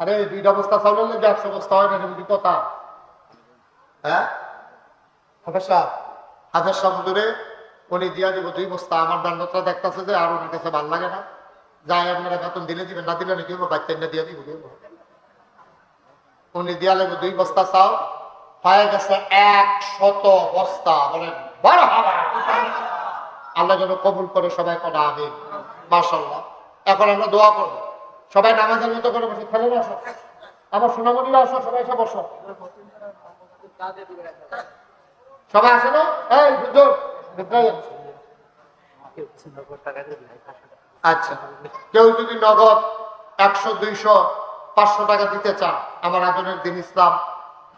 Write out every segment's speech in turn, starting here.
আরে 2টা বস্তা চাউলের লেগে 100 বস্তা হয় না, এমনি কথা। হ্যাঁ হাফেজ সাহেব হুজুরে উনি দিয়া দিব 2 বস্তা। আমার দান্ডটা দেখতেছে যে আর ওনার কাছে ভালো লাগে না, যাই আপনারা বেতন দিলে দিবেন, না দিলে নাকি বাচ্চা না দিয়ে দিব। উনি দিয়া লাগবে 2 বস্তা চাউল, হয়ে গেছে 100 বস্তা। বলেন বড় হাওয়া। আল্লাহ যেন কবুল করে, সবাই করা আমিন। মাশাআল্লাহ। এখন আমরা দোয়া করবো। সবাই নামাজের মতো করে বসে, খেলে আসো, আমার সোনামণিরা আসো, সবাই এসে বসো। সবাই আসে না? এই হুজুর আচ্ছা, কেউ যদি নগদ 100, 200, 500 টাকা দিতে চান, আমার আদরের দিন ইসলাম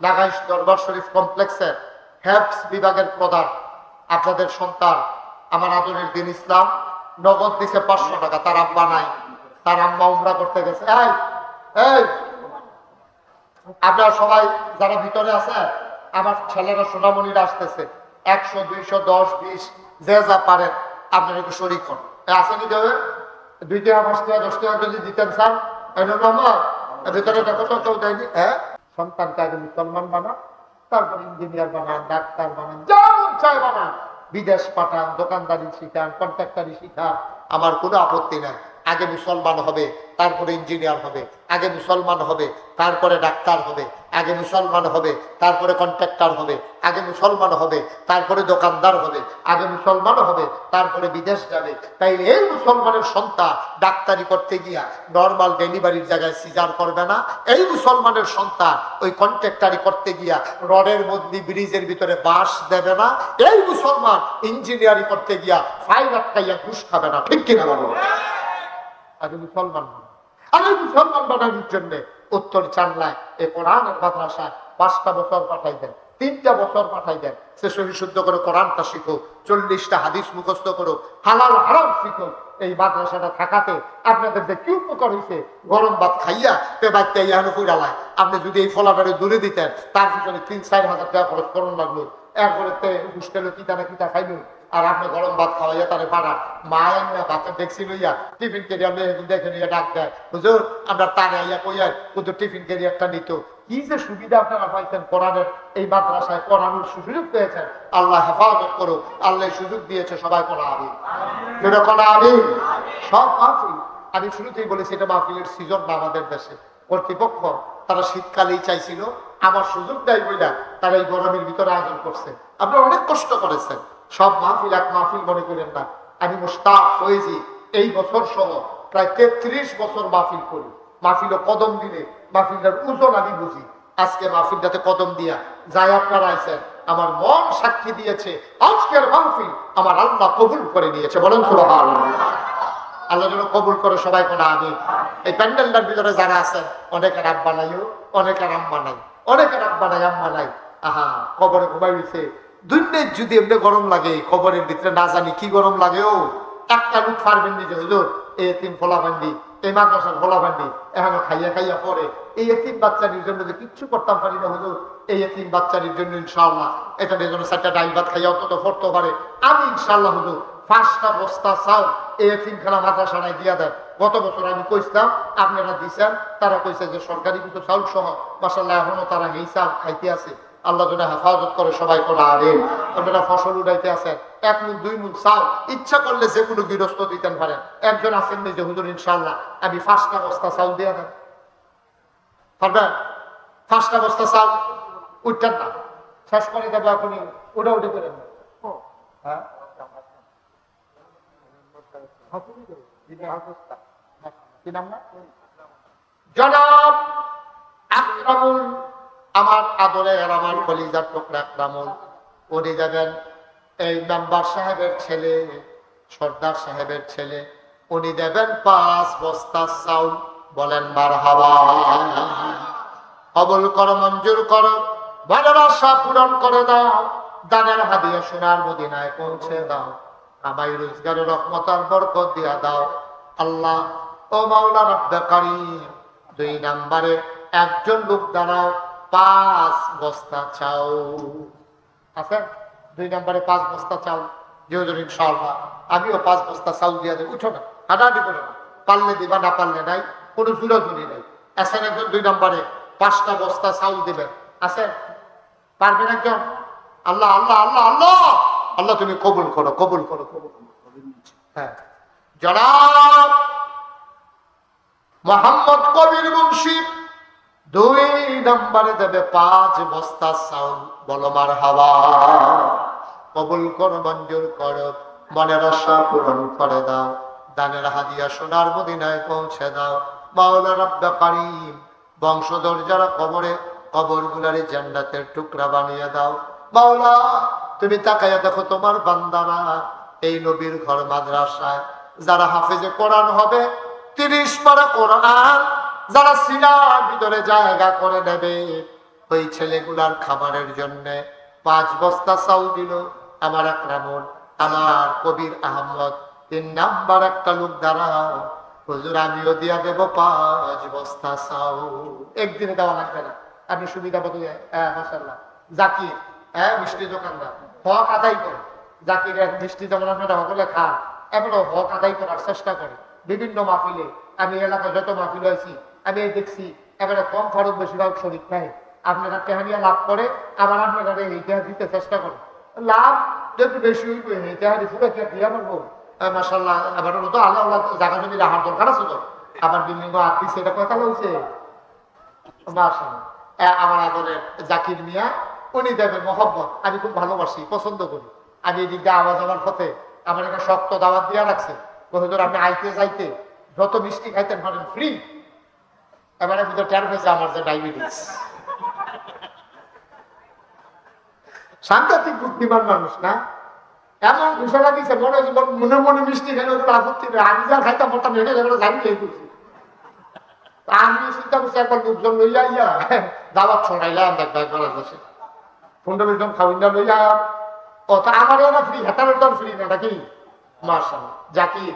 লাগাইশ দরবার শরীফ কমপ্লেক্সের হেলথ বিভাগের প্রধান, আপনাদের সন্তান আমার আদরের দিন ইসলাম নগদ দিছে 500 টাকা। তার আব্বা নাই, তার আম্মা উমরা করতে গেছে। এই এই আপনারা সবাই যারা ভিতরে আছে, আমার ছেলেরা সোনামণিরা আসতেছে, 100, 200, 10, 20 যে যা পারেন আপনারা একটু শরীর হন। আছে কি দেবে 2 টাকা, 5 টাকা, 10 টাকা যদি দিতেন স্যার, ভিতরে দেখো তো কেউ দেয়নি। হ্যাঁ, সন্তানকে আগে মুসলমান বানান, তারপর ইঞ্জিনিয়ার বানান, ডাক্তার বানান, যা মন চায় বানান, বিদেশ পাঠান, দোকানদারি শিখান, কন্ট্রাক্টারি শিখান, আমার কোনো আপত্তি নাই। আগে মুসলমান হবে, তারপরে ইঞ্জিনিয়ার হবে, আগে মুসলমান হবে, তারপরে ডাক্তার হবে, আগে মুসলমান হবে, তারপরে কন্ট্রাক্টর হবে, আগে মুসলমান হবে, তারপরে দোকানদার হবে, আগে মুসলমান হবে, তারপরে বিদেশ যাবে। তাই এই মুসলমানের সন্তান ডাক্তারি করতে গিয়া নর্মাল ডেলিভারির জায়গায় সিজার করবে না। এই মুসলমানের সন্তান ওই কন্ট্রাক্টারি করতে গিয়া রডের মধ্যে ব্রিজের ভিতরে বাঁশ দেবে না। এই মুসলমান ইঞ্জিনিয়ারিং করতে গিয়া ফাইল আটকাইয়া ঘুষ খাবে না। ঠিক কিনা বলো? আগে মুসলমান বানান। আর এই মুসলমান বানানোর জন্য উত্তর চান্লায় এই কোরআনের মাদ্রাসায় 5টা বছর পাঠাই দেন, 3টা বছর পাঠাই দেন। সে সহি শুদ্ধ করে কোরআনটা শিখো, 40টা হাদিস মুখস্থ করো, হালাল হারাম শিখো। এই মাদ্রাসাটা থাকাতে আপনাদের যে কি উপকার হয়েছে, গরম ভাত খাইয়া পেবাইতে ইয়ানো কইরালায়। আপনি যদি এই ফলাটারে দূরে দিতেন, তার পিছনে 3-4 হাজার টাকা খরচ করুন লাগলো। এরপরে হুস্টেলে কিতা না কিতা খাইলো, আর আপনি গরম ভাত খাওয়াইয়া তারে পাড়ান। মা না ভাতের ডেক্সি লইয়া টিফিন ক্যারিয়ার দেখে নিয়ে ডাক দেয়, হুজুর আমরা তারে আইয়া কইয়া হুজুর টিফিন ক্যারিয়ারটা নিত। কি যে সুবিধা আপনারা পাইছেন কোরআনের এই মাদ্রাসায়, পড়ানোর সুযোগ পেয়েছেন। আল্লাহ হেফাজত করুক, আল্লাহ সুযোগ দিয়েছে, সবাই পড়া আমিন। যেটা পড়া আমিন। সব মাহফিল আমি শুরুতেই বলেছি, এটা মাহফিলের সিজন না আমাদের দেশে। কর্তৃপক্ষ তারা শীতকালেই চাইছিল, আমার সুযোগ দেয় বইলা তারা এই গরমের ভিতরে আয়োজন করছে। আপনারা অনেক কষ্ট করেছেন। সব মাহফিল এক মাহফিল মনে করেন না। আমি মুশতাক হয়েছি এই বছর সহ প্রায় 33 বছর মাহফিল করি। মাহফিলও কদম দিলে মাহফিলটার ওজন আমি বুঝি। আজকে মাহফিলটাতে কদম দিয়া যাই আপনারা আইছেন, আমার মন সাক্ষী দিয়েছে আজকের মাহফিল আমার আল্লাহ কবুল করে নিয়েছে। বলেন সুবহানাল্লাহ। আল্লাহ যেন কবুল করে, সবাই কোনো আমিন। এই প্যান্ডেলটার ভিতরে যারা আছেন, অনেকের আব্বা নাইও, অনেকের আম্মা নাই, অনেকের আব্বা নাই আম্মা নাই। আহা, কবরে ঘুমাই গেছে। দুনিয়ায় যদি এমনি গরম লাগে, কবরের ভিতরে না জানি কি গরম লাগে। ও একটা লোক পারবেন নিজে, হুজুর এই এতিম ফোলা ভান্ডি, এই মাদ্রাসার ফোলা ভান্ডি এখনো খাইয়া খাইয়া পরে, এই এতিম বাচ্চাটির জন্য যে কিচ্ছু করতাম পারি না হুজুর, এই এতিম বাচ্চাটির জন্য ইনশাআল্লাহ এটা জন্য 4টা ডাইল ভাত খাইয়া অন্তত পড়তে পারে। আমি ইনশাআল্লাহ হুজুর 5টা বস্তা চাউল এই এতিমখানা মাদ্রাসায় দিয়া দেন। গত বছর আমি কইতাম, আপনারা দিচ্ছেন, তারা কইছে যে সরকারি কিছু চাউল সহ। মাশাআল্লাহ এখনো তারা এই চাল খাইতে আছে। আল্লাহ যেন হেফাজত করে, সবাই করে আমিন। আপনারা ফসল উঠাইতে আছেন, 1 মুঠ 2 মুঠ চাল ইচ্ছা করলে যে কোনো গৃহস্থ দিতেন পারেন। একজন আছেন নিজে, হুজুর ইনশাআল্লাহ আমি 5টা বস্তা চাউল দিয়ে দেন পারবেন? 5টা বস্তা চাউল উঠতেন না, শেষ করে দেবো এখনই, ওটা উঠে করে। হ্যাঁ জনাব আকরামুল, আমার আদরের আমার কলিজার টুকরা আকরামুল, উনি যাবেন এই মেম্বার সাহেবের ছেলে, সর্দার সাহেবের ছেলে, উনি দেবেন 5 বস্তা চাউল। বলেন মারহাবা। কবুল করো, মঞ্জুর করো, মনের আশা পূরণ করে দাও, দানের হাদিয়া সোনার মদিনায় পৌঁছে দাও, কামাই রোজগারের রহমত আর বরকত দিয়া দাও আল্লাহ। ও মাওলা রব্বে কারীম, 2 নম্বরে একজন লোক দাঁড়াও, 5 বস্তা চাউল আছে। 2 নম্বরে 5 বস্তা চাউল যেহেতু ইনশাআল্লাহ আমিও 5 বস্তা চাউল দিয়া দেব। উঠো না, হাঁটাহাঁটি করো না, পারলে দিবা, না পারলে নাই, কোনো জুড়াজুড়ি নেই। আছেন একজন 2 নম্বরে 5টা বস্তা চাউল দিবেন, আছেন? পারবেন একজন? আল্লাহ আল্লাহ আল্লাহ আল্লাহ আল্লাহ তুমি কবুল করো, কবুল করো, কবুল করো। হ্যাঁ, জনাব মোহাম্মদ কবির মুন্সি 2 নম্বরে দেবে 5 বস্তা চাউল। বলো মারহাবা। কবুল করো, মঞ্জুর করো, মনের আশা পূরণ করে দাও, দানের হাদিয়া সোনার মদিনায় পৌঁছে দাও। মাওলা রব্বে কারীম, বংশধর যারা কবরে, কবরগুলারে জান্নাতের টুকরা বানিয়ে দাও। মাওলা তুমি তাকাইয়া দেখো তোমার বান্দারা এই নবীর ঘর মাদ্রাসায় যারা হাফেজে কোরআন হবে, 30 পারা কোরআন যারা সিনার ভিতরে জায়গা করে নেবে, ওই ছেলেগুলার খাবারের জন্য 5 বস্তা চাউল দিল আমার আকরামুল, আমার কবির আহমদ। 3 নাম্বার একটা লোক দাঁড়াও, হুজুর আমিও দিয়া দেব 5 বস্তা চাউল। একদিনে দেওয়া লাগবে না, আপনি সুবিধা মতো। মাশাআল্লাহ জাকির, মিষ্টি দোকানদার, হক আদায় করে। জাকির মিষ্টি যেমন আপনারা সকলে খান, এমনও হক আদায় করার চেষ্টা করে। বিভিন্ন মাহফিলে, আমি এলাকায় যত মাহফিল হয়েছি আমি দেখছি এবারে কম খরচ বেশিরভাগ শরীর নাই। আপনারা টেহানিয়া লাভ করে, আবার আপনারা এই টেহা দিতে চেষ্টা করে। লাভ যদি বেশি হইবে এই টেহানি ফুলে দিয়ে পারবো। মাশাআল্লাহ, আবার তো আল্লাহ আল্লাহ জায়গা জমি রাখার দরকার আছে তো। আবার বিভিন্ন আর্থিক সেটা কথা বলছে। মাশাআল্লাহ, আমার আদরের জাকির মিয়া, উনি দেবেন মহব্বত। আমি খুব ভালোবাসি, পছন্দ করি। আমি এই দিকে আওয়াজ আমার পথে আমার একটা শক্ত দাওয়াত দিয়া রাখছে, হুজুর আপনি আইতে যাইতে যত মিষ্টি খাইতেন পারেন ফ্রি। এবারে ভিতরে টের হয়েছে আমার যে ডায়াবেটিস। সাংঘাতিক বুদ্ধিমান মানুষ না? এমন ঘোষণা দিচ্ছে মনে মনে মনে মিষ্টি খেলে ওগুলো আপত্তি নেই। আমি যা খাইতাম বলতাম হেঁটে যাবে জানিয়ে করছি। আমি চিন্তা করছি একবার লোকজন লইয়া ইয়া দাওয়াত ছড়াইলাম দেখবে একবার বসে 15 মিনিট খাওয়াইলা লইয়া কথা আমার ওরা ফ্রি, হেতারের দর ফ্রি না নাকি? মাশাআল্লাহ জাকির,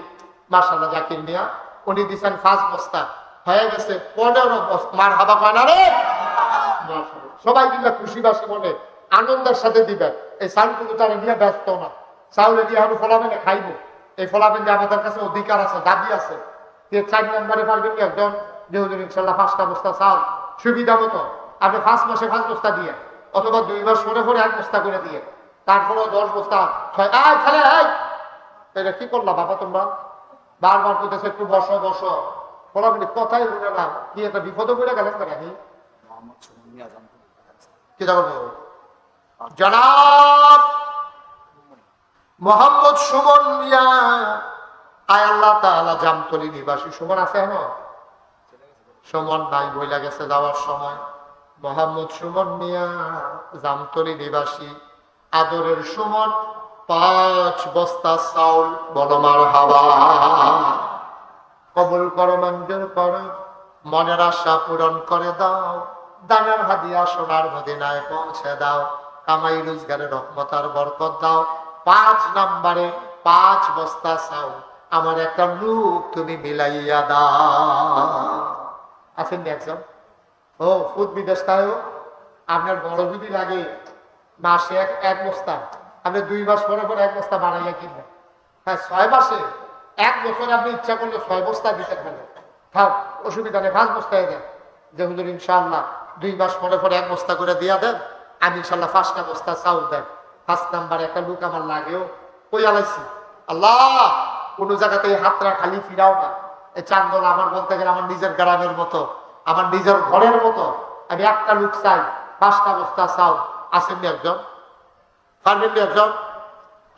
মাশাআল্লাহ জাকির মিয়া উনি দিচ্ছেন 5 বস্তা, হয়ে গেছে 15 বস্তা। মারহাবা কয় না রে? মাশাআল্লাহ, সবাই মিলে খুশি বাসি মনে আনন্দের সাথে দিবেন। এই চাউলগুলো তারা নিয়ে ব্যস্ত না, চাউলে দিয়ে আমি ফলাবেন খাইবো। এই ফলাবেন যে আমাদের কাছে অধিকার আছে, দাবি আছে। 4 নম্বরে পারবেন একজন যে হুজুর ইনশাল্লাহ 5টা বস্তা চাউল সুবিধা মতো আপনি 5 মাসে 5 বস্তা দিয়ে, অথবা 2 মাস পরে পরে 1 বস্তা করে দিয়ে, তারপরে 10 বস্তা। এটা কি করলা বাবা তোমরা? বারবার করতেছে একটু বসো বসো, ফলাবেন কথাই বলে না। কি একটা বিপদে পড়ে গেলেন নাকি? কি জানো জনাব মোহাম্মদ সুমন মিয়া, আয় আল্লাহ তাআলা জামতলী নিবাসী। সুমন আছে এখন? সুমন নাই, বইলা গেছে যাওয়ার সময়। মোহাম্মদ সুমন মিয়া জামতলী নিবাসী, আদরের সুমন 5 বস্তা চাউল। বলো মারহাবা। কবুল করো, মঞ্জুর করো, মনের আশা পূরণ করে দাও, দানের হাদিয়া সোনার মদিনায় পৌঁছে দাও, কামাই রোজগারের রহমত আর বরকত দাও। 5 নম্বরে 5 বস্তা চাউল আমার একটা লোক তুমি মিলাইয়া দাও। আছেন একজন? ও ফুদ বিদেশ তাইও আপনার বড় যদি লাগে মাসে এক বস্তা, আপনি 2 মাস পরে পরে 1 বস্তা বানাইয়া কিনবেন। হ্যাঁ, 6 মাসে 1 বছর আপনি ইচ্ছা করলে 6 বস্তা দিতে পারেন। থাক, অসুবিধা নেই, 5 বস্তায় দেন। যে হুজুর ইনশাআল্লাহ 2 মাস পরে পরে 1 বস্তা করে দিয়া দেন, আমি ইনশাআল্লাহ 5টা বস্তা চাউল দেন। 5 নাম্বার একটা লোক আমার লাগেও কই আলাইছি। আল্লাহ কোন জায়গাতে হাতরা খালি ফিরাও না। এই চান্দল আমার বলতে গেলে আমার নিজের গ্রামের মতো, আমার নিজের ঘরের মতো। আমি একটা লোক চাই, 5টা বস্তা চাউল। আসেননি একজন? পারবেননি একজন?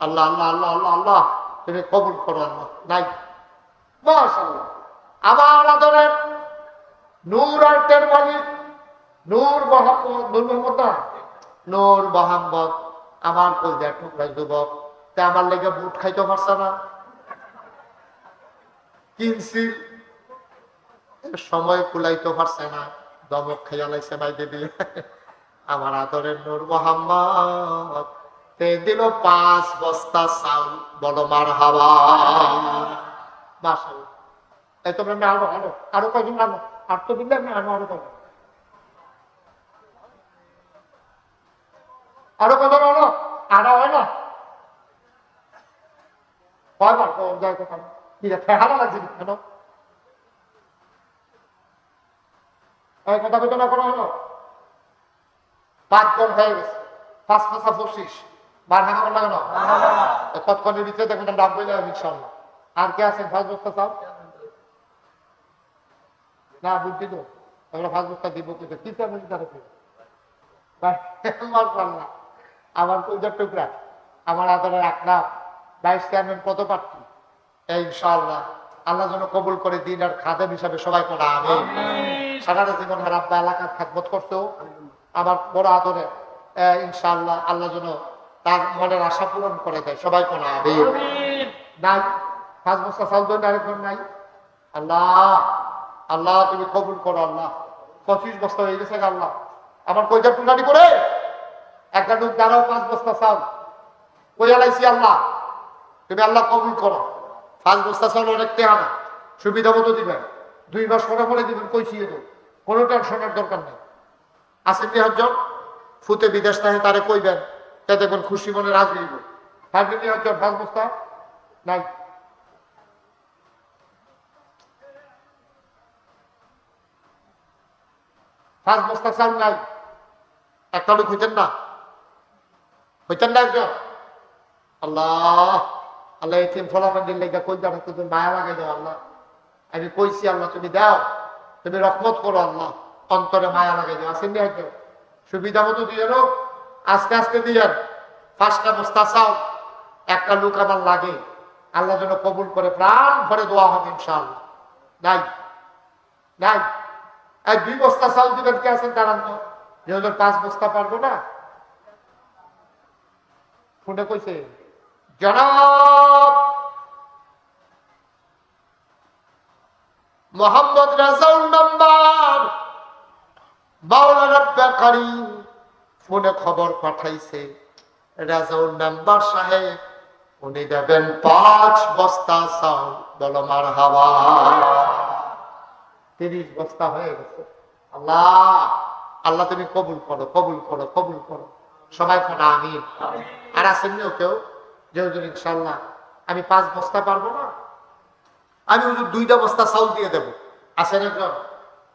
আল্লাহ আল্লাহ আল্লাহ আল্লাহ আল্লাহ তুমি কবুল করো আল্লাহ। নাই মাশাআল্লাহ, আমার আদরের নূর আর্টের মালিক নূর মোহাম্মদ, নূর মোহাম্মদ না, নূর মোহাম্মদ আমার কলজা টুকরা যুবক। তা আমার লেগে বুট খাইতে পারছে না, কিনছি সময় কুলাইতে পারছে না, দমক খাইয়া লাইছে ভাই দিদি। আমার আদরের নূর মোহাম্মদ তে দিল 5 বস্তা চাউল। বলো মারহাবা। মাশাআল্লাহ, এই তোমরা আনো আনো, আরো কয়জন আনো, আর তো দিলে আমি আনো, আরো কয়জন, আরো কয়জন আনো, আনা হয় না কয়বার যায় কোথায়? কি রে ফেহারা লাগছে কেন? এই কথা কইতো না কোনো হলো 5 জন হয়ে গেছে 5 5 25 বার হানা করলা কেন তৎক্ষণের ভিতরে দেখুন ডাক বইলে ইনশাআল্লাহ। আর কে আছেন 5 বস্তা চাও না বুঝছি তো আমরা 5 বস্তা দিব কিন্তু কি চাই বুঝতে পারছি মাশাআল্লাহ। আমার কইজার টুকরা আমার আদরের আকনা ভাইস চেয়ারম্যান কত প্রার্থী ইনশাআল্লাহ আল্লাহ যেন কবুল করে দিন আর খাদেম হিসাবে সবাই কোনা আমিন। সারাটা জীবন রাব্বা এলাকার খেদমত করতো আমার বড় আদরে ইনশাআল্লাহ আল্লাহ যেন তার মনের আশা পূরণ করে দেয় সবাই কোনা আমিন। নাই 5 বস্তা চাউল দই আরেকজন নাই আল্লাহ আল্লাহ তুমি কবুল করো আল্লাহ 25 বস্তা হয়ে গেছে আল্লাহ আমার কইজার টুকরাটি করে একটা লোক দাঁড়াও 5 বস্তা চাউল কইয়া লাইছি আল্লাহ তুমি আল্লাহ কবুল করো 5 বস্তা চাউল অনেক টেহা না সুবিধা মতো দিবেন 2 মাস পরে দিবেন কইছিয়ে দেব কোনো টেনশনের দরকার নেই। আসেন নি হজজন ফুতে বিদেশ থাকে তারে কইবেন তা দেখবেন খুশি মনে রাজি হইব। থাকবেন নি হজজন 5 বস্তা নাই 5 বস্তা চাউল নাই একটা লোক হইতেন না একজন আল্লাহ আল্লাহ এতিম ফলাফান্ডির লেগা কই দাও তুমি মায়া লাগাই দাও আল্লাহ আমি কইছি আল্লাহ তুমি দাও তুমি রহমত করো আল্লাহ অন্তরে মায়া লাগাই দাও আসেন নি একজন সুবিধা মতো দিয়ে লোক আস্তে আস্তে দিয়েন 5টা বস্তা চাউল একটা লোক আমার লাগে আল্লাহ যেন কবুল করে প্রাণ ভরে দোয়া হবে ইনশাআল্লাহ। নাই নাই 2 বস্তা চাউল দিবেন কে আছেন দাঁড়ান তো যেহেতু 5 বস্তা পারবো না ফোনে কইছে জনাব মোহাম্মদ রাজাউল নাম্বার মাওলানা রব্বে কারীম ফোনে খবর পাঠাইছে রাজাউল নাম্বার সাহেব উনি দেবেন 5 বস্তা চাউল বলো মারহাবা 30 বস্তা হয়ে গেছে। আল্লাহ আল্লাহ তুমি কবুল করো কবুল করো কবুল করো সবাই কোন আমিন। আর আসেন কেউ যে হুজুর ইনশাআল্লাহ আমি 5 বস্তা পারবো না আমি হুজুর 2টা বস্তা চাউল দিয়ে দেব আসেন একজন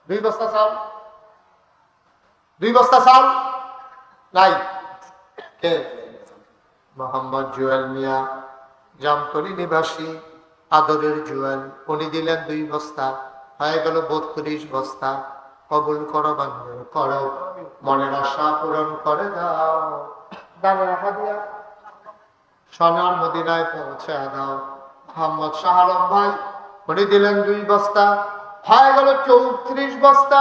2 বস্তা চাউল 2 বস্তা চাউল নাই কে মোহাম্মদ জুয়েল মিয়া জামতলী নিবাসী আদরের জুয়েল উনি দিলেন 2 বস্তা হয়ে গেল 32 বস্তা কবুল করো মঞ্জুর করো মনের আশা পূরণ করে দাও দানের হাদিয়া সোনার মদিনায় পৌঁছে দাও। মোহাম্মদ শাহ আলম ভাই উনি দিলেন 2 বস্তা হয়ে গেল 34 বস্তা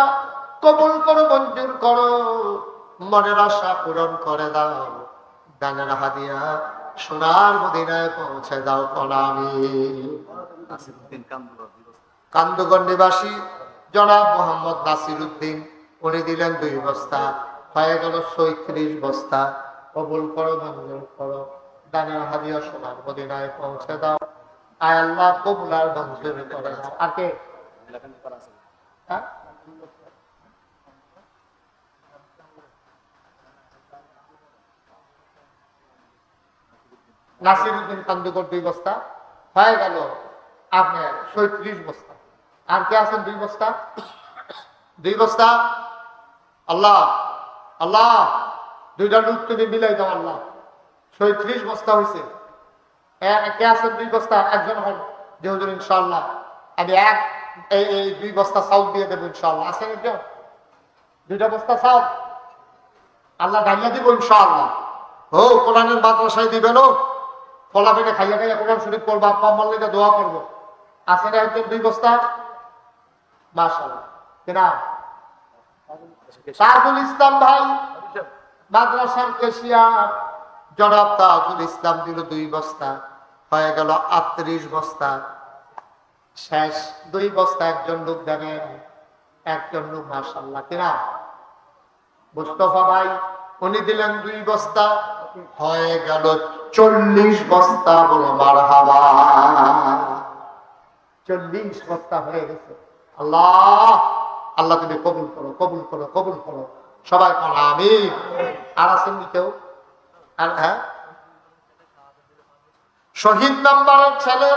কবুল করো মঞ্জুর করো মনের আশা পূরণ করে দাও দানের হাদিয়া সোনার মদিনায় পৌঁছে দাও কোনামি। কান্দুগঞ্জ নিবাসী জনাব মোহাম্মদ নাসির উদ্দিন উনি দিলেন 2 বস্তা হয়ে গেল 36 বস্তা কবুল করো মঞ্জুর করো দানের হাদিয়া সোনার মদিনায় পৌঁছে দাও আয় আল্লাহ কবুল আর মঞ্জুর করে দাও। আর কে নাসির উদ্দিন কান্দুগঞ্জ 2 বস্তা হয়ে গেল আপনার 37 বস্তা। আর কে আছেন 2 বস্তা 2 বস্তা আল্লাহ আল্লাহ 2টা লোক তুমি মিলাই দাও আল্লাহ 37 বস্তা হয়েছে। কে আছেন 2 বস্তা একজন হন যে হুজুর ইনশাআল্লাহ আমি এই 2 বস্তা চাউল দিয়ে দেবো ইনশাআল্লাহ আছেন একজন 2টা বস্তা চাউল আল্লাহ ঢালিয়া দিব ইনশাআল্লাহ। ও কোরআনের মাদ্রাসায় দিবেন ফলা পেটে খাইয়া খাইয়া কোরআন শরীফ করবো আব্বা আম্মার লেগে দোয়া করবো আছে না একজন 2 বস্তা মাশাআল্লাহ কিনা তাজুল ইসলাম ভাই মাদ্রাসার কেশিয়ার জনাব তাজুল ইসলাম দিল 2 বস্তা হয়ে গেল 38 বস্তা শেষ 2 বস্তা একজন লোক দেবেন একজন লোক মাশাআল্লাহ কিনা মুস্তাফা ভাই উনি দিলেন 2 বস্তা হয়ে গেল 40 বস্তা বলো মারহাবা 40 বস্তা হয়ে গেছে। আল্লাহ আল্লাহ তুমি কবুল করো কবুল করো কবুল করো সবাই বলো আমিন। আর আছেন কেউ আর হ্যাঁ শহীদ নাম্বারের ছেলে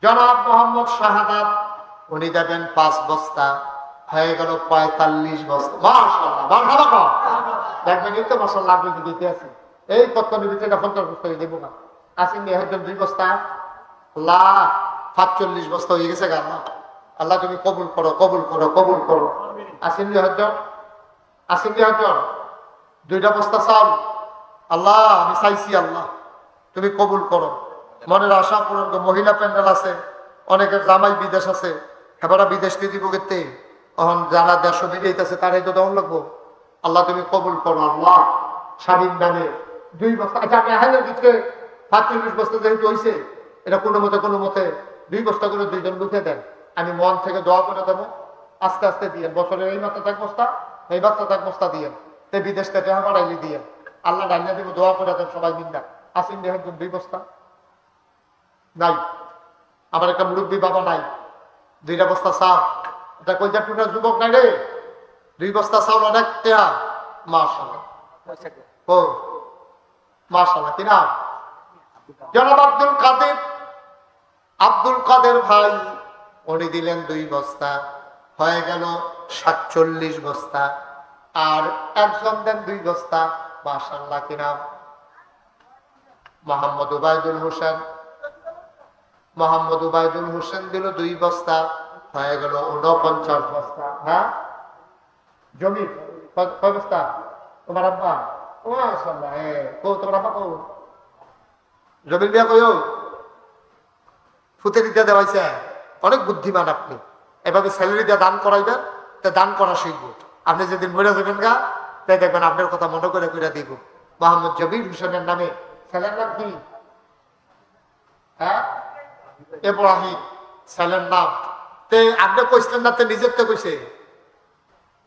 জনাব মোহাম্মদ শাহাদাত উনি দেবেন 5 বস্তা হয়ে গেল 45 বস্তা। মাশাআল্লাহ, মারহাবা কও। দেখবেন এই তো মাশাআল্লাহ আপনি দিতে আছেন। এই কতক্ষণের ভিতরে 50 বস্তা হয়ে দেবো না। আসেন নি একজন 2 বস্তা। আল্লাহ 45 বস্তা হয়ে গেছে গা। আল্লাহ তুমি কবুল করো, কবুল করো, কবুল করো। আসেন নি একজন, আসেন নি একজন 2টা বস্তা চাল। আল্লাহ আমি চাইছি, আল্লাহ তুমি কবুল করো। মনের আশা পূরণ করো। মহিলা প্যান্ডেল আছে, অনেকের জামাই বিদেশ আছে, এবার বিদেশ দিয়ে দিব কেতে। তখন যারা দেশ বিদেশ তারাই তো দম লাগবো। আল্লাহ তুমি কবুল করো। আল্লাহ স্বাধীন দানে 2 বস্তা। আচ্ছা আমি আহের দিকে 45 বস্তা যেহেতু হয়েছে, এটা কোনো মতে 2 বস্তা করে 2 জন লুকে দেন। আমি মন থেকে দোয়া করে দেবো। আস্তে আস্তে দিয়ে বছরের এই মাত্রা 1 বস্তা, এই মাত্রা 1 বস্তা দিয়ে তে বিদেশ থেকে বাড়াইলে দিয়ে আল্লাহ ডালিয়া দিব। দোয়া করে দেন সবাই মিন্দা। আসেন দেখেন 2 বস্তা নাই। আমার একটা মুরব্বী বাবা নাই, 2টা বস্তা চাল। এটা কইটা টুটার যুবক নাই রে, 2 বস্তা চাল অনেক টেয়া। মাশাআল্লাহ, ও মাশাআল্লাহ। কি নাম? জনাব আব্দুল কাদের। আব্দুল কাদের ভাই উনি দিলেন 2 বস্তা, হয়ে গেল 47 বস্তা। আর একজন দেন 2 বস্তা। মাশাআল্লাহ। কি নাম? মোহাম্মদ উবাইদুল হোসেন। মোহাম্মদ উবাইদুল হোসেন দিল 2 বস্তা, হয়ে গেল 49 বস্তা। হ্যাঁ জমি কয় বস্তা? তোমার আব্বা? ও মাশাআল্লাহ। তোমার আব্বা কো? জমির বিয়া কইও ফুতে দিতে দেওয়াইছে। অনেক বুদ্ধিমান আপনি। এভাবে স্যালারি দিয়ে দান করাইবেন, তা দান করা শিখবো। আপনি যেদিন মরে যাবেন গা, তাই দেখবেন আপনার কথা মনে করে দিব। মোহাম্মদ জবির হোসেনের নামে ছেলের নাম কি? হ্যাঁ ইব্রাহিম ছেলের নাম। তে আপনি কইছিলেন না, তে নিজের তো কইছে।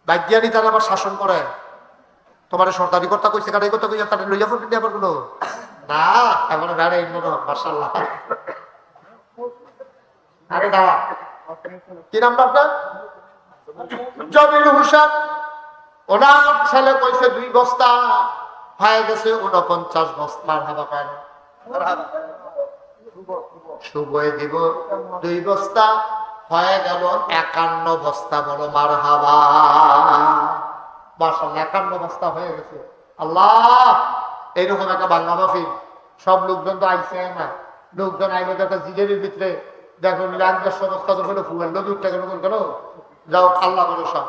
বাগ্যানি তারা আবার শাসন করে। তোমার সরকারি কথা কইছে, কাটাই কথা কইছে, তারা লইয়া ফোন আবার কোনো না। এখন বেড়ে মাশাআল্লাহ। আরে দাদা কি নাম আপনার? জবির হোসেন। ওনার ছেলে কইছে 2 বস্তা, হয়ে গেছে 49 বস্তা। মারহাবা কেন? শুভই দিব 2 বস্তা, হয়ে গেল 51 বস্তা। বলো মারহাবা। মাশাআল্লাহ 51 বস্তা হয়ে গেছে। আল্লাহ এইরকম একটা বাংলা মাহফিল সব লোকজন তো আইছে না। লোকজন আইলে তো একটা জিগের ভিতরে দেখো 150 বস্তা তো হলো ফুল নদী উঠতে গেল কেন? যাও আল্লাহ ভরসা।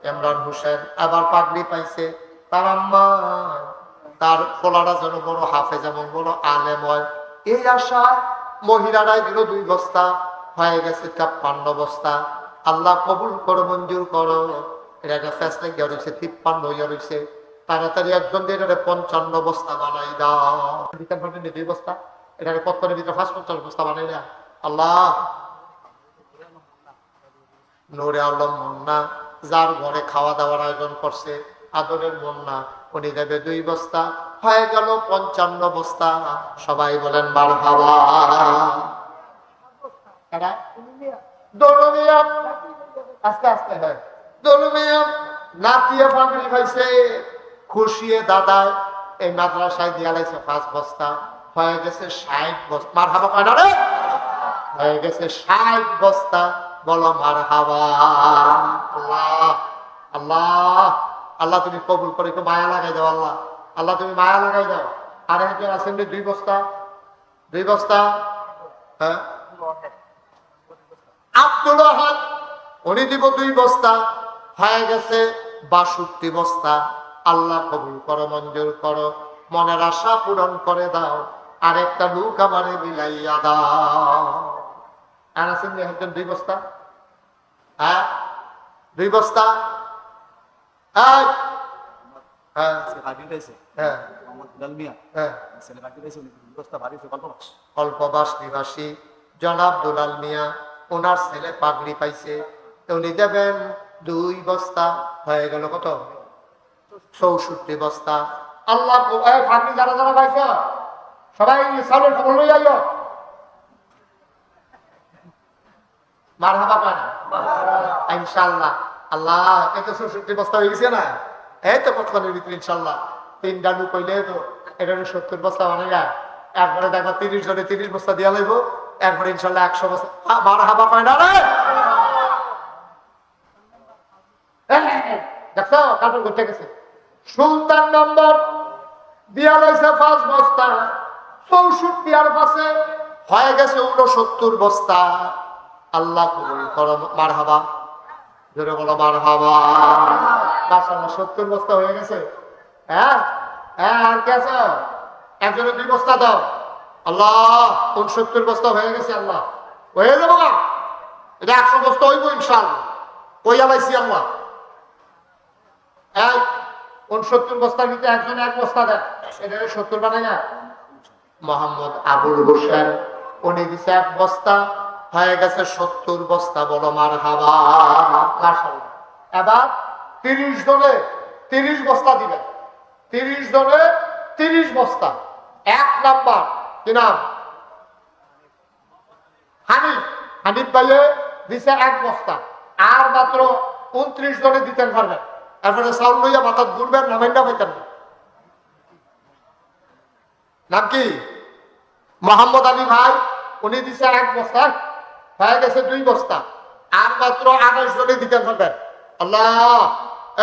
ইমরান হোসেন আবার পাগড়ি পাইছে। তার আম্মা তার খোলাটা যেন বড় হাফেজ এবং বড় আলেম হয়, এই আশায় মহিলারাই দিল 2 বস্তা, হয়ে গেছে 53 বস্তা। আল্লাহ কবুল করো, মঞ্জুর করো। এটা একটা ফেসলে গিয়ে রয়েছে 53 হইয়া রয়েছে। তাড়াতাড়ি একজন দিয়ে 55 বস্তা বানাই দাও। 2 বস্তা, এটা কতক্ষণের ভিতরে 55 বস্তা বানাই না। আল্লাহ নূরে আলম মুন্না যার ঘরে খাওয়া দাওয়ার আয়োজন করছে, আদরের মুন্না, উনি দেবে 2 বস্তা, হয়ে গেল 55 বস্তা। সবাই বলেন মারহাবা। আস্তে আস্তে হয় দলমিয়া নাতিয়া পাগড়ি পাইছে, খুশিয়ে দাদায় এই মাদ্রাসায় দিয়া লাইছে 5 বস্তা, হয়ে গেছে 60 বস্তা। মারহাবা কয় না রে? হয়ে গেছে 60 বস্তা। বলো মারহাবা। আল্লাহ আল্লাহ আল্লাহ তুমি কবুল করে, একটু মায়া লাগাই দাও। আল্লাহ আল্লাহ তুমি মায়া লাগাই দাও। আর একজন আছেন 2 বস্তা, 2 বস্তা। হ্যাঁ আব্দুল আহাদ উনি দিব 2 বস্তা, হয়ে গেছে 62 বস্তা। আল্লাহ কবুল করো, মঞ্জুর করো, মনের আশা পূরণ করে দাও। আর একটা লোক আমারে বিলাইয়া দাও। আর আছেন একজন 2 বস্তা। হ্যাঁ 2 বস্তা। অল্পবাস নিবাসী জনাব দুলাল মিয়া, ওনার ছেলে পাগড়ি পাইছে, উনি দেবেন 2 বস্তা, হয়ে গেল কত? 64 বস্তা। আল্লাহ পাগড়ি যারা যারা পাইছ সবাই চাউলের খবর লই যাইও। মারহাবা পান ইনশাআল্লাহ। আল্লাহ এত 64 বস্তা হয়ে গেছে না? এই তো কতক্ষণের ভিতরে ইনশাআল্লাহ 3টা লোক কইলে তো এটা 70 বস্তা বানাই যায়। একবারে দেখো 30 জনে 30 বস্তা দিয়া লাগবো, একবারে ইনশাআল্লাহ 100 বস্তা। মারহাবা পায় না রে? দেখছো কাপড় ঘুরতে গেছে। সুলতান নম্বর দিয়া লাইছে 5 বস্তা, 64 আর পাশে হয়ে গেছে 69 বস্তা। আল্লাহ কবুল করো, মারহাবা, জোরে বলো মারহাবা। মাশাআল্লাহ 70 বস্তা হয়ে গেছে। হ্যাঁ হ্যাঁ, আর কে আছে? একজনে 2 বস্তা দাও। আল্লাহ 69 বস্তা হয়ে গেছে। আল্লাহ হয়ে যাবো না, এটা 100 বস্তা হইব ইনশাআল্লাহ। কইয়া লাইছি আল্লাহ। 69 বস্তার ভিতরে একজনে 1 বস্তা দেয়, এটা 70 বানাই না। মোহাম্মদ আবুল হোসেন উনি দিছে 1 বস্তা, হয়ে গেছে 70 বস্তা। বলো মারহাবা। মাশাআল্লাহ। এবার 30 জনে 30 বস্তা দিবেন। 30 জনে 30 বস্তা। 1 নাম্বার কি নাম? হানিফ। হানিফ ভাইয়ে দিছে 1 বস্তা। আর মাত্র 29 জনে দিতেন পারবেন। এরপরে চাউল লইয়া মাথা ঘুরবেন, নামাইন্ডা পাইতেন। নাম কি? মোহাম্মদ আলী ভাই, উনি দিছে 1 বস্তা, হয়ে গেছে 2 বস্তা। আর মাত্র 28 জনে দিতেন পারবেন। আল্লাহ,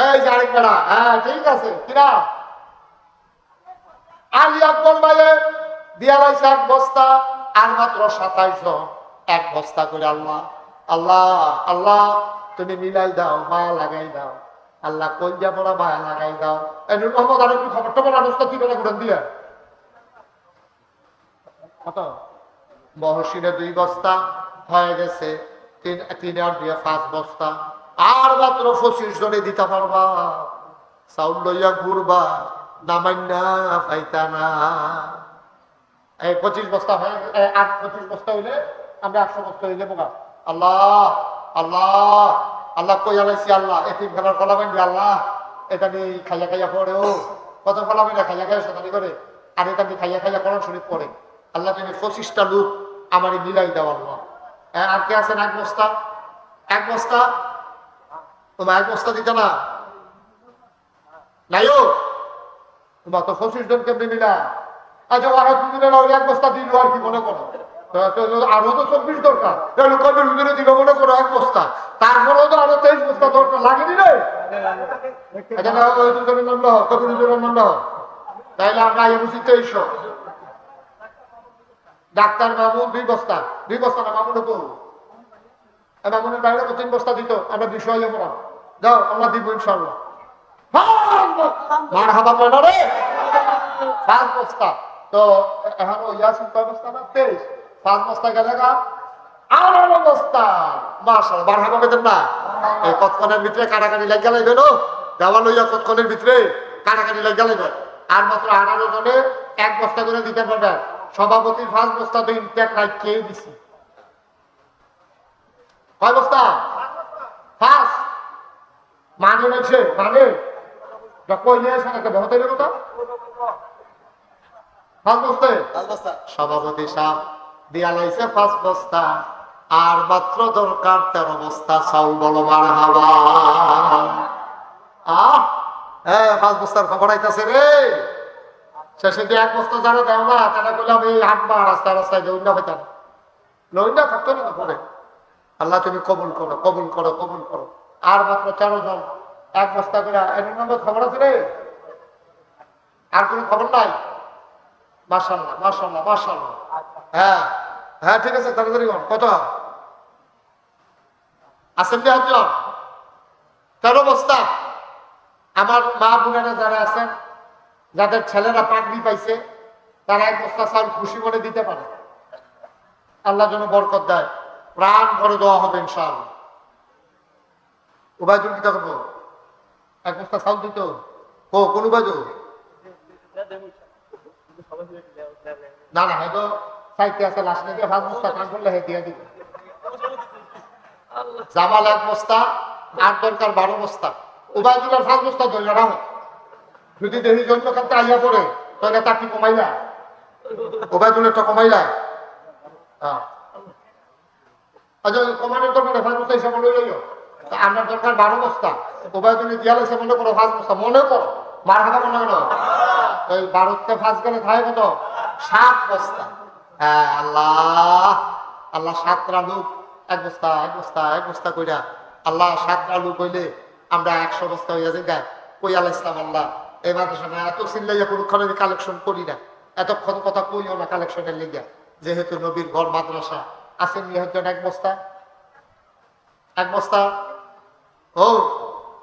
এই যে আরেক বেড়া। হ্যাঁ ঠিক আছে, কিনা আলী আকবর ভাইয়ে দিয়া লাইছে 1 বস্তা, আর মাত্র 27 জন 1 বস্তা করে। আল্লাহ আল্লাহ আল্লাহ, তুমি মিলাই দাও, মায়া লাগাই দাও। আল্লাহ কলজা পড়া মায়া লাগাই দাও। এই নূর মোহাম্মদ আর একটু খবর টবর অবস্থা কি করে ঘুরেন দিয়ে কত? মহসিনে 2 বস্তা হয়ে গেছে। 3 আর 2 5 বস্তা। আর মাত্র 25 জনে দিতে পারবা। চাউল লইয়া ঘুরবা, নামাইনা পাইতা না। এই 25 বস্তা হয়ে 25 বস্তা হইলে আমরা 100 বস্তা হইলে বোকা। আল্লাহ আল্লাহ আল্লাহ কইয়া লাইছি। আল্লাহ এতিম খেলার ফলাবেন যে আল্লাহ, এটা নিয়ে খাইয়া খাইয়া পড়ে। ও কত ফলাবেন না, খাইয়া খাইয়া শতানি করে। আর এটা নিয়ে খাইয়া খাইয়া কোরআন শরীফ পড়ে। আল্লাহ তুমি 25টা লোক আমারই মিলাই দাও আল্লাহ। আর কে আছেন? 1 বস্তা। 1 বস্তা তোমার 1 বস্তা দিতে না নাইও। তোমার তো 25 জন কেমনি মিলা। আচ্ছা আর দুদিনে না 1 বস্তা দিল আর কি মনে করো? আরো তো 24 দরকার। কবির হুজুরে দিল মনে করো 1 বস্তা, তারপরেও তো আরো 23 বস্তা দরকার লাগেনি রে। আচ্ছা না, ওই দুজনের নাম দাও, কবির হুজুরের নাম দাও। তাইলে আমরা এই বুঝি 2300। ডাক্তার মামুন 2 বস্তা। 2 বস্তা না, মামুন তো মামুনের বাইরে 3 বস্তা দিত, আমরা 200 হয়ে যাবো। যাও, আমরা দিব ইনশাআল্লাহ। মারহাবা কইনা রে। 5 বস্তা তো এখনো ইয়াসিন কয় বস্তা না? 23। 5 বস্তা গেলে গা 18 বস্তা। মাশাআল্লাহ, মারহাবা কইতেন না? এই কতক্ষণের ভিতরে কাটাকাটি লাগিয়া লাইবে নো, দেওয়া লইয়া কতক্ষণের ভিতরে কাটাকাটি লাগিয়া লাইবে। আর মাত্র 18 জনে 1 বস্তা করে দিতে পারবে। সভাপতির 5 বস্তা তো ইনটেক রাখিয়েই দিছি। কয় বস্তা? 5। মানে হচ্ছে মানে কই নিয়ে আসেন একটা বেহতের কথা। 5 বস্তা সভাপতি সাহেব দিয়া লাইছে 5 বস্তা। আর মাত্র দরকার 13 বস্তা চাউল। বলো মারহাবা। 5 বস্তার খবর আইতাছে রে। শেষে 1 বস্তা যারা দেও না, তারা কইলাম এই হাঁটবা রাস্তায় রাস্তায় যে উন্না হইতাম লইন্ডা থাকতো না পরে। আল্লাহ তুমি কবুল করো, কবুল করো, কবুল করো। আর মাত্র 13 জন 1 বস্তা করে। এর নম্বর খবর আছে রে? আর কোনো খবর নাই? মাশাআল্লাহ মাশাআল্লাহ মাশাআল্লাহ। হ্যাঁ হ্যাঁ ঠিক আছে, তাড়াতাড়ি কর। কত আছেন? 13 বস্তা। আমার মা বোনেরা যারা আছেন, যাদের ছেলেরা পাগড়ি পাইছে, তারা 1 বস্তা চাল খুশি মনে দিতে পারে। আল্লাহ যেন বরকত দেয়। প্রাণ ভরে দেওয়া হবে ইনশাআল্লাহ। উবাইদুল কি করবো? 1 বস্তা চাল দিত। ও কোন উবাইদুল? না না, হয়তো সাইতে আছে লাশ নিয়ে 5 বস্তা কাম করলে দিয়ে দিবে। জামাল 1 বস্তা, আর দরকার 12 বস্তা। উবাইদুলের 5 বস্তা ধরে রাখো। যদি দেহি জন্য কাছে আইয়া পড়ে তাহলে তা কি কমাইলা? উবাইদুলের তো কমাইলা। আচ্ছা কমানোর দরকার 5 বস্তা হিসাবে লই লইও। আপনার দরকার 12 বস্তা। উবাইদুলে দিয়া লাইছে মনে করো 5 বস্তা। মনে করো, মারহাবা মনে করো। এই 12তে 5 গেলে থাকে কত? 7 বস্তা। হ্যাঁ আল্লাহ আল্লাহ 7টা লোক 1 বস্তা 1 বস্তা 1 বস্তা কইরা। আল্লাহ 7টা লোক হইলে আমরা 100 বস্তা হইয়া যাই গায়ে কই আল্লাহ ইসলাম আল্লাহ এই মাদ্রাসা না এত চিল্লাইয়া কোনক্ষণ আমি কালেকশন করি না, এতক্ষণ কথা কইও না কালেকশনের লিগে, যেহেতু নবীর ঘর মাদ্রাসা। আসেন নিহতজন 1 বস্তা, 1 বস্তা। ও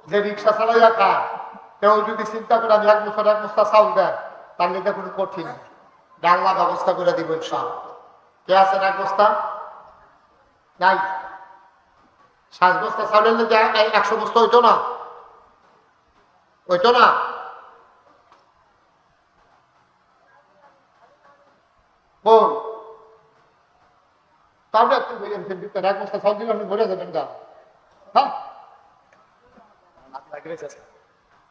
যে রিক্সা চালাইয়া খায় কেউ যদি চিন্তা করে আমি 1 বছর 1 বস্তা চাউল দেয় তার লিগে কোনো কঠিন আল্লাহ ব্যবস্থা করে দিব ইনশাআল্লাহ। কে আছেন 1 বস্তা? নাই। 7 বস্তা চাউলের লিগে 100 বস্তা হইতো না, হইতো না। বল তাহলে একটু বললেন 1 বস্তা চাউল দিলে আপনি ভরে যাবেন গা। হ্যাঁ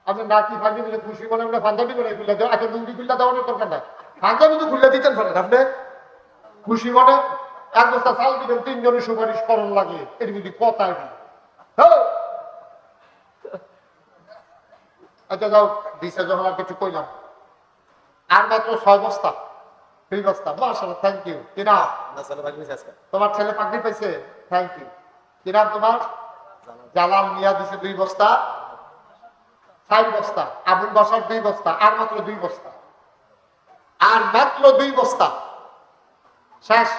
আপনি নাতি ফাঁকি দিলে খুশি বলে আমরা পাঞ্জাবি করে খুলে দেওয়া একটা লুঙ্গি খুলে দেওয়ানোর দরকার নাই, পাঞ্জাবি তো খুলে দিতেন পারেন আপনি খুশি মনে। 1 বস্তা চাল দিবেন 3 জনের সুপারিশ করণ লাগে, এর যদি কথাই না। আচ্ছা যাও দিছে যখন আর কিছু কইলাম। আর মাত্র 6 বস্তা 3 বস্তা। মাশাআল্লাহ, থ্যাংক ইউ। কি নাম? তোমার ছেলে পাগড়ি পাইছে? Thank you. কি নাম তোমার? জালাল মিয়া দিছে 2 বস্তা। 4 বস্তা। আবুল বাসার 2 বস্তা। আর মাত্র 2 বস্তা, আর মাত্র 2 বস্তা। শেষ।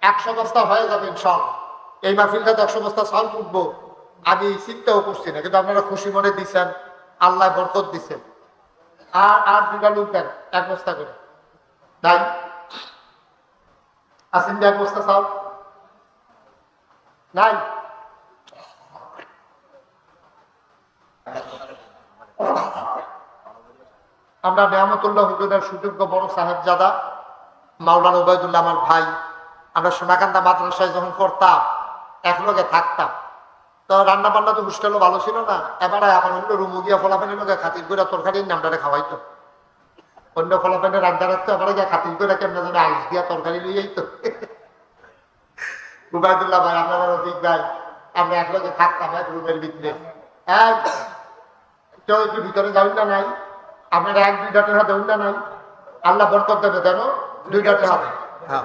100 বস্তা হয়ে যাবে ইনশাআল্লাহ। এই মাহফিলটাতে 100 বস্তা চাল উঠবো আমি চিন্তাও করছি না, কিন্তু আপনারা খুশি মনে দিচ্ছেন, আল্লাহ বরকত দিচ্ছেন। আর 2টা লোক দেন 1 বস্তা করে। তাই আসেন 1 বস্তা চাল নাই। আমরা নেয়ামতুল্লাহ হুজুরের সুযোগ্য বড় সাহেবজাদা মাওলানা ওবায়দুল্লাহ আমার ভাই, আমরা সোনাকান্দা মাদ্রাসায় যখন পড়তাম একলগে থাকতাম, তো রান্না বান্না তো হোস্টেলও ভালো ছিল না। এবারে এখন অন্য রুমু গিয়া ফলাফানির লগে খাতির করে তরকারির নামটারে খাওয়াইতো, অন্য ফলাফানের রান্না রাখতো, এবারে গিয়া খাতির করে কেমন যেন আইস দিয়া তরকারি লই যাইতো। ওবায়দুল্লাহ ভাই, আপনার অধিক ভাই, আমরা একলগে থাকতাম এক রুমের ভিতরে। কেউ একটু ভিতরে যাবেন না নাই, আপনারা 1-2টা টাকা দেবেন না নাই, আল্লাহ বরকত দেবে। দেন 2টা টাকা। হ্যাঁ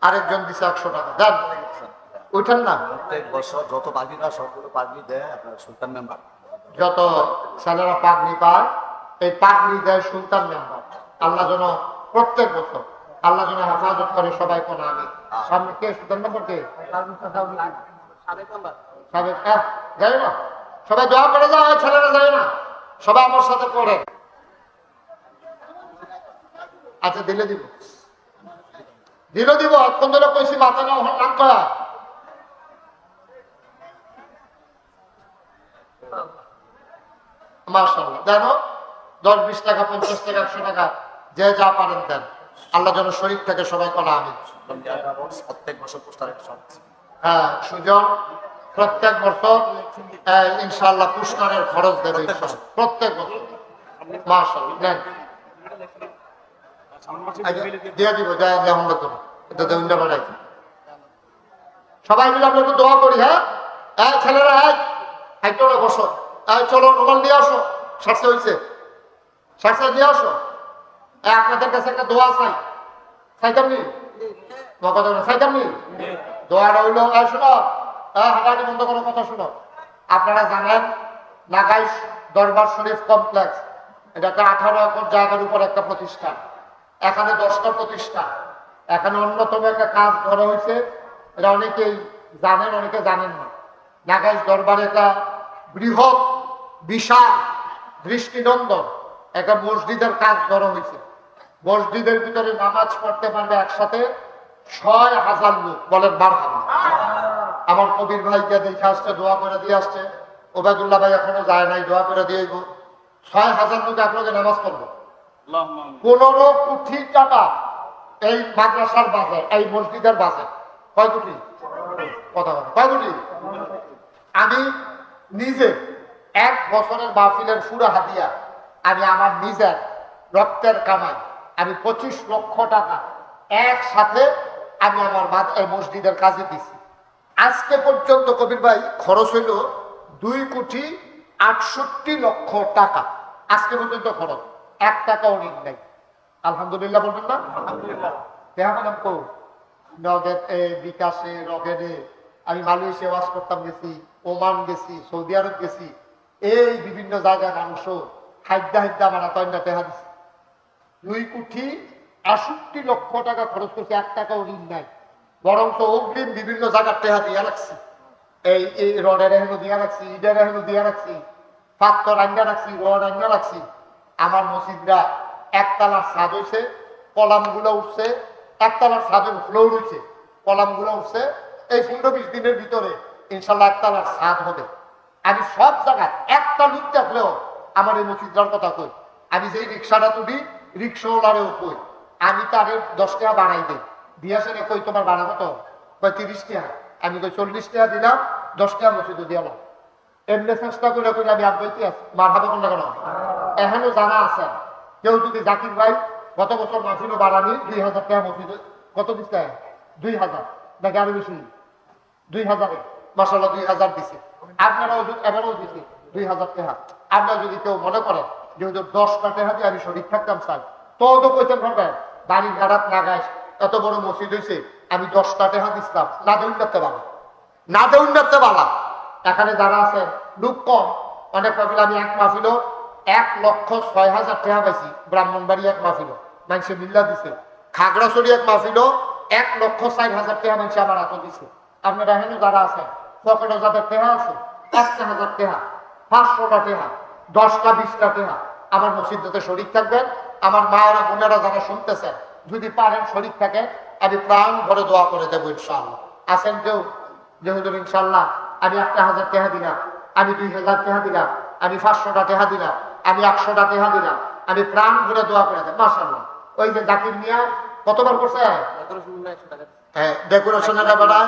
আরেকজন দিছে 100 টাকা দেন। উঠেন না, প্রত্যেক বছর যত পাগড়িরা সবগুলো পাগড়ি দেয় আপনার সুলতান মেম্বার, যত ছেলেরা পাগড়ি পায় এই পাগড়ি দেয় সুলতান মেম্বার। আল্লাহ যেন প্রত্যেক বছর আল্লাহ যেন হেফাজত করে সবাই। কোন আমি সামনে কে সুলতান মেম্বার? কে যাই না, সবাই দোয়া করে যাও, ছেলেরা যায় না, সবাই আমার সাথে পড়ে। আচ্ছা দিলে দিব, দিলে দিব। অক্ষণ ধরে কইছি মাথা না নাম করা। মাশাআল্লাহ, জানো 10-20 টাকা 50 টাকা 100 টাকা যে যা পারেন দেন। আল্লাহ যেন শরীর থেকে সবাই কোন আমি। প্রত্যেক বছর পোস্টার। হ্যাঁ সুজন প্রত্যেক বছর ইনশাআল্লাহ পুরস্কারের খরচ দেবে প্রত্যেক বছর। মাশাআল্লাহ নেন দিয়ে দিব। সবাই মিলে আমরা একটু দোয়া করি। হ্যাঁ ছেলেরা চলো বসো, চলো রুমাল নিয়ে আসো, সারসে হয়েছে, সারসে নিয়ে আসো। আপনাদের কাছে একটা দোয়া চাই, চাইতাম নি চাইতাম নি দোয়াটা হইলো। শোনো, হাঁটাহাঁটি বন্ধ করো, কথা শোনো। আপনারা জানেন নাগাইশ দরবার শরীফ কমপ্লেক্স, এটা একটা 18 একর জায়গার উপর একটা প্রতিষ্ঠান। এখানে 10টা প্রতিষ্ঠান। এখানে অন্যতম একটা কাজ করা হয়েছে, এটা অনেকেই জানেন অনেকে জানেন না। নাগাইশ দরবারে একটা বৃহৎ বিশাল দৃষ্টিনন্দন একটা মসজিদের কাজ ধরা হয়েছে। মসজিদের ভিতরে নামাজ পড়তে পারবে একসাথে 6000 লোক। বলেন মারহাবা। আমার কবির ভাই গিয়ে দেখে আসছে, দোয়া করে দিয়ে আসছে। ওবায়দুল্লাহ ভাই এখনো যায় নাই, দোয়া করে দিয়ে 6000 লোক একলগে নামাজ পড়বো। 15 কোটি টাকা এই মাদ্রাসার বাজেট, এই মসজিদের বাজেট। কয় কোটি? কথা বলে কয় কোটি? আমি নিজে 1 বছরের মাহফিলের পুরা হাদিয়া আমি আমার নিজের রক্তের কামাই আমি 25 লক্ষ টাকা একসাথে আমি আমার এই মসজিদের কাজে দিছি। আজকে পর্যন্ত কবির ভাই খরচ হইল 2,68,00,000 টাকা। আজকে পর্যন্ত খরচ 1 টাকাও ঋণ নেই। আলহামদুলিল্লাহ বলবেন না? আলহামদুলিল্লাহ। নগদ বিকাশে রগেনে আমি মালয়েশিয়া ওয়াজ করতাম, গেছি ওমান গেছি, সৌদি আরব গেছি, এই বিভিন্ন জায়গায় মাংস হাইদ্যা হাইদ্যা মারা তৈনা টেহা দিছে 2,68,00,000 টাকা খরচ করছে, 1 টাকাও ঋণ নাই, বরঞ্চ অগ্রিম বিভিন্ন জায়গার টেহা দিয়া রাখছি। এই রডের এহেন দিয়া রাখছি, ইডের এহেন দিয়া রাখছি, পাত্তর আঙ্গা রাখছি, রড আঙ্গা রাখছি। আমার মসজিদরা একতলার ছাদ হয়েছে, কলাম গুলো উঠছে, একতলার ছাদের ফ্লোর হয়েছে, কলাম গুলো উঠছে। এই 15-20 দিনের ভিতরে ইনশাল্লাহ একতলার ছাদ হবে। আমি সব জায়গায় একটা লুক থাকলেও আমার এই মসজিদটার কথা কই। আমি যেই রিক্সাটা তুলি রিক্সাওয়ালারেও কই, আমি তারে 10 টাকা বাড়াই দিই, দিয়েছে রে কই তোমার বাড়া কত, কই 30 টাকা, আমি কই 40 টাকা দিলাম, 10 টাকা মসজিদে দিলাম। এমনি চেষ্টা করে কই আমি আব্বাইতে আছি, মার হাতে কোন কেন এখনো জানা আছে। কেউ যদি জাকির ভাই গত বছর মাসিল বাড়ানি 2,000 টাকা মসজিদে কত দিচ্ছে, 2,000 নাকি আরো বেশি, 2,000 মাসাল্লাহ 2,000 দিছে। আপনারাও এবারও দিছে 2,000 টাকা। আপনারা যদি কেউ মনে করেন যে 10টা টাকা দিয়ে আমি শরীর থাকতাম চাই, তো কইতেন পারবেন বাড়ির ভাড়াত লাগাইস, এত বড় মসজিদ হয়েছে, আমি 10টা টাকা দিচ্ছিলাম, না দেউন করতে পারলাম, না দেউন করতে পারলাম। এখানে যারা আছে লোক কম, অনেক মাহফিল আমি এক মাহফিল 1,06,000 টাকা পাইছি, ব্রাহ্মণবাড়ি এক মাহফিল মানুষে মিল্লা দিছে, খাগড়াছড়ি এক মাহফিল 1,04,000 টাকা মানুষে আমার হাতে দিছে। আপনারা এখানে যারা আছে পকেটে যাদের টেহা আছে 1,000 টাকা, 500টা টাকা, 10টা 20টা টাকা আমার মসজিদে শরীক থাকবেন। আমার মায়েরা বোনেরা যারা শুনতেছেন যদি পারেন শরীক থাকে, আমি প্রাণ ভরে দোয়া করে দেবো ইনশাআল্লাহ। আছেন কেউ যে হুজুর ইনশাআল্লাহ আমি 1,000 টাকা দিলাম, আমি 2,000 টাকা দিলাম, আমি 500টা টাকা দিলাম, আমি 100টা টাকা দিলাম, আমি প্রাণ ভরে দোয়া করে দেব মাশাআল্লাহ। ওই যে জাকির মিয়া কতবার করছে, হ্যাঁ ডেকোরেশনের বেলা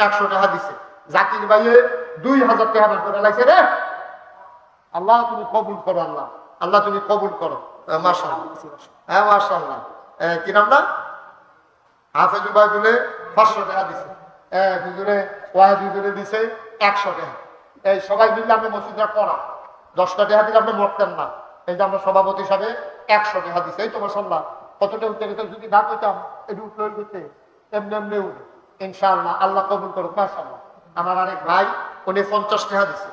100 টাকা দিছে, জাকির ভাইয়ে 2,000 টাকা বের করে লাইছে রে। আল্লাহ তুমি কবুল করো, আল্লাহ আল্লাহ তুমি কবুল করো মাশাআল্লাহ। হ্যাঁ মাশাআল্লাহ। কি নাম না হাফেজুল ভাই বলে 500 টাকা দিছে, হুজুরে ওয়াজ হুজুরে দিছে 100 টাকা। এই সবাই মিলে আমরা মসজিদটা করা 10টা টাকা দিলে আপনি মরতেন না। এই যে আমরা সভাপতি হিসাবে 100 টাকা দিছে, এই তো মাশাআল্লাহ। কতটা উঠতে গেছে যদি না কইতাম একটু উঠলে উঠতে এমনি এমনি উঠে ইনশাআল্লাহ। আল্লাহ কবুল করুক মাশাআল্লাহ। আমার আরেক ভাই উনি 50 টাকা দিছে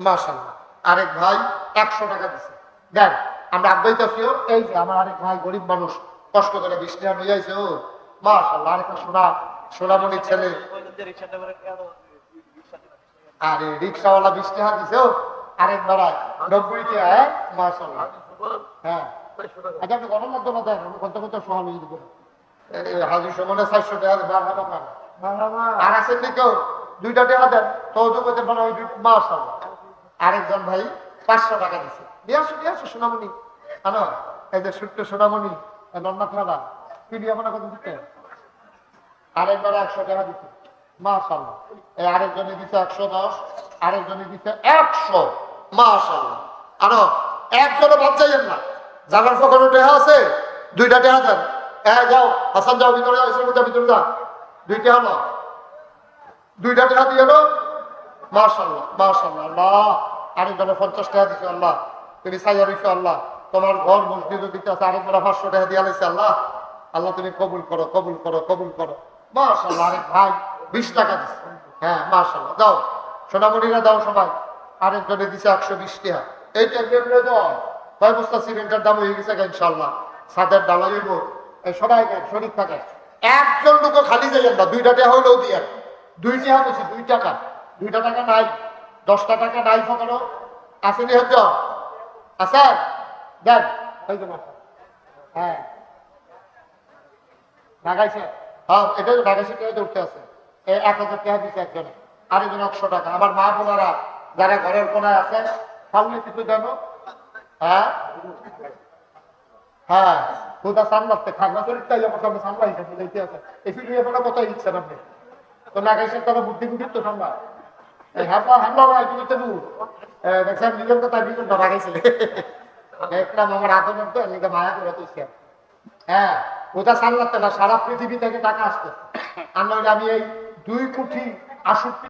মাশাআল্লাহ, আরেক ভাই 100 টাকা দিছে। দেখ আমরা আব্বাইতেছিও, এই যে আমার আরেক ভাই গরিব মানুষ কষ্ট করে 20 টাকা নিয়ে যাইছে, ও মাশাআল্লাহ। আরেকটা সোনামণির ছেলে, আরে রিক্সাওয়ালা 20 টাকা দিছে, ও আরেক বেড়ায় 90 টাকা। হ্যাঁ মাশাআল্লাহ। হ্যাঁ আচ্ছা আপনি গণমাধ্যমে দেন কত কত সহযোগিতা করে হাজির সমানে 400 টাকা আর আছেন নি কেউ 2টা টাকা দেন তো করতে পারে মাশাআল্লাহ। আরেকজন ভাই 500 টাকা দিছে, দিয়ে আসো সোনামণি আনো, এই যে ছোট্ট সোনামণি নন্না খালা পিডিয়া মনে কত দিতে, আরেকবার 100 টাকা দিচ্ছে মাশাআল্লাহ। এই আরেকজনে দিচ্ছে 110, আরেকজনে দিচ্ছে 100 মাশাআল্লাহ। আনো একজনও বাদ যাইয়েন না, জাগার পকেটে টাকা আছে 2টা টাকা দেন। যাও হাসান যাও ভিতরে যাও, ভিতরে যা 2টা হলো 2টা টাকা দিয়ে এলো মাশাআল্লাহ মাশাআল্লাহ। আল্লাহ আরেকজনে 50 টাকা দিচ্ছে, আল্লাহ তুমি সাইয়া দিচ্ছ, আল্লাহ তোমার ঘর মসজিদও দিতে আছে, আরেকবার 500 টাকা দিয়ে আলাইছে, আল্লাহ আল্লাহ তুমি কবুল করো কবুল করো কবুল করো মাশাআল্লাহ। আরেক ভাই 20 টাকা দিচ্ছে, হ্যাঁ মাশাআল্লাহ। দাও সোনামণিরা দাও সবাই। আরেকজনে দিচ্ছে 120 টাকা। এইটা কেমনে দাও, কয় বস্তা সিমেন্টের দাম হয়ে গেছে ইনশাআল্লাহ, ছাদের ডালা হইব। এই সবাই শরীর থাকে, একজন লোক খালি যাইয়েন না, 2টা টাকা হইলেও দিয়ে 2 টাকা বলছি 2 টাকা, 2টা টাকা নাই, 10টা টাকা নাই ফকানো আসেনি হচ্ছে আছে দেন ওই তো হ্যাঁ ঢাকাইছে, হ্যাঁ এটা ঢাকাইছে টাকা উঠতে আছে 1,000 টাকা দিচ্ছে একজনে, আরেকজন 100 টাকা। আমার মা বোনেরা যারা ঘরের কোনায় আছে সামনে কিছু জানো, হ্যাঁ হ্যাঁ খুদা সামলাতে খাগড়া চরিত্রাই সামনে সামলাই যাইতে আছে, এসে নিয়ে কোনো কথাই দিচ্ছেন আপনি তো না গাইছেন তারা বুদ্ধি বুদ্ধির তো সামলা হামলা হামলা দেখছেন নিজের কথা নিজের ধরা গেছে দেখলাম আমার আদমের তো নিজে মায়া করে তুইছে। হ্যাঁ ওটা সামলাতে না, সারা পৃথিবী থেকে টাকা আসতে, আর নইলে আমি এই 2,68,00,000